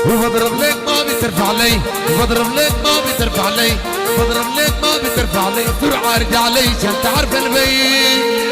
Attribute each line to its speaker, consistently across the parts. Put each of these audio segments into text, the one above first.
Speaker 1: وبضرب لك ما بترفع لي، وبضرب لك ما بترفع لي، بضرب لك ما بترفع لي، سرعة ارجع لي عشان تعرف البيت.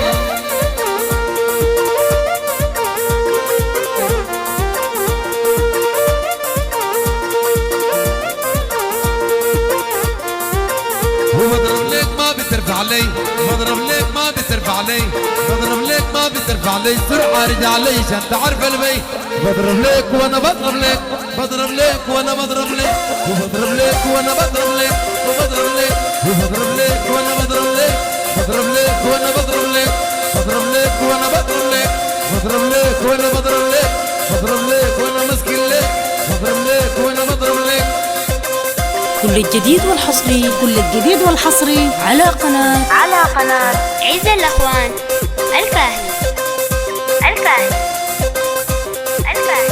Speaker 1: وبضرب لك ما بترفع لي، بضرب لك ما بترفع لي، بضرب لك ما بترفع لي، سرعة ارجع لي عشان تعرف البيت. بضرب لك وانا بضرب لك، بضرب لك وانا بضرب لك، وبضرب لك وانا بضرب لك، وبضرب لك، وبضرب لك وانا بضرب لك، بضرب لك وانا بضرب لك، بضرب لك وانا بضرب لك، بضرب لك وانا بضرب لك، بضرب لك وانا مسكن لك، بضرب لك وانا بضرب لك.
Speaker 2: كل الجديد والحصري، كل الجديد والحصري على قناة
Speaker 3: عز الأخوان الفاهي الفاهي الفاهي.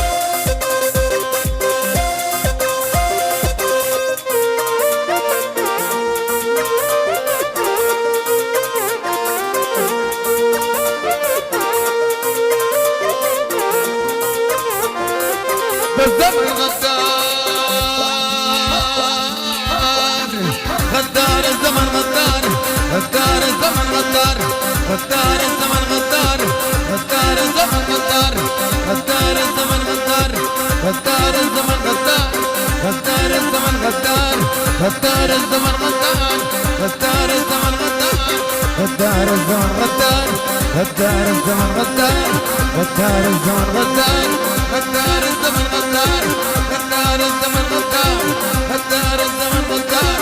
Speaker 1: بالزمن غدار، غدار الزمن غدار، غدار الزمن غدار، غدار الزمن غدار، غدار الزمن غدار، غدار الزمن غدار، غدار الزمن غدار، غدار الزمن غدار، غدار الزمن غدار، غدار الزمن غدار، غدار الزمن غدار، غدار الزمن غدار، غدار الزمن غدار، غدار الزمن غدار، غدار الزمن غدار، غدار الزمن غدار.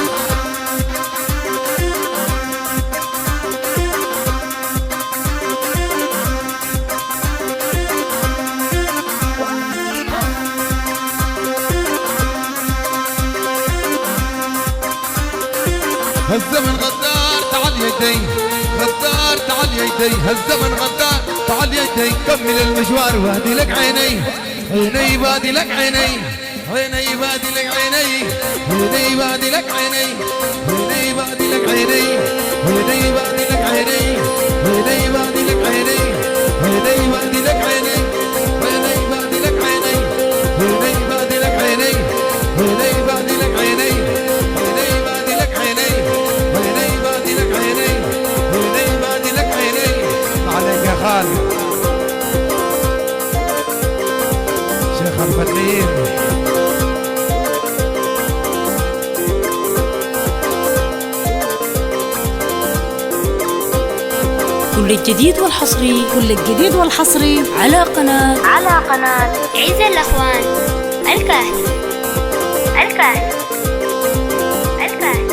Speaker 1: هالزمن غدار تعال يدي، غدار تعال يدي، هالزمن غدار تعال يدي، كمل المشوار وهدي لك عيني، عيني بادي لك عيني، عيني بادي لك عيني، عيني بادي لك عيني، عيني بادي لك عيني، عيني بادي لك عيني، عيني بادي لك عيني، عيني بادي لك عيني، عيني بادي لك عيني، عيني بادي لك عيني، عيني بادي لك عيني، عيني بادي لك عيني، عيني بادي لك عيني، عيني بادي لك عيني. عليك يا خالد شيخ الفنين.
Speaker 2: كل الجديد والحصري، كل الجديد والحصري على قناة
Speaker 3: عز الأخوان الفاهي الفاهي الفاهي.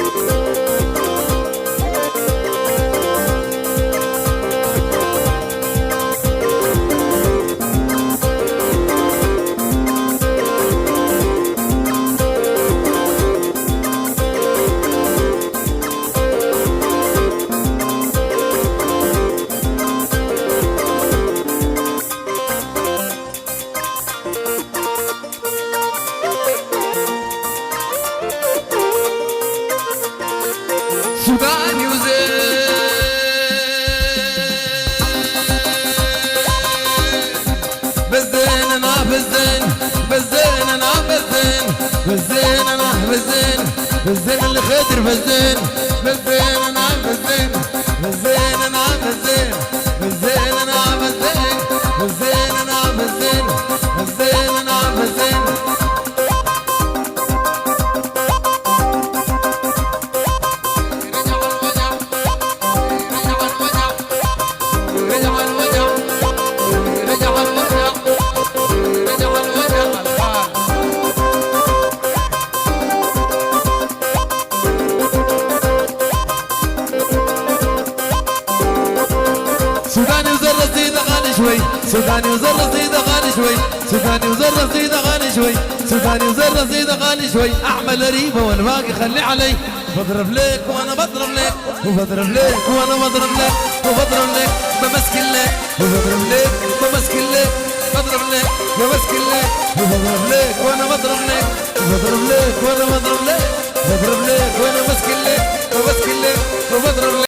Speaker 1: سوداني وزين بالزين انا بالزين، بالزين انا بالزين، بالزين انا بالزين، بالزين اللي خدر بالزين، بالزين انا بالزين، بالزين انا بالزين، بالزين انا بالزين، بالزين انا بالزين، بالزين انا بالزين. سوداني وزر رصيد غالي شوي، سوداني وزر رصيد غالي شوي، سوداني وزر رصيد غالي شوي، سوداني وزر رصيد غالي شوي، اعمل ريبه والباقي خلي علي. بضرب لك وانا بضرب لك، وبضرب لك وانا بضرب لك، وبضرب لك بمسكن لك، وبضرب لك بمسكن لك، بضرب لك بمسكن لك، وبضرب لك وانا بضرب لك، وبضرب لك وانا بضرب لك، بضرب لك وانا مسكن لك، وبسكن لك وبضرب لك.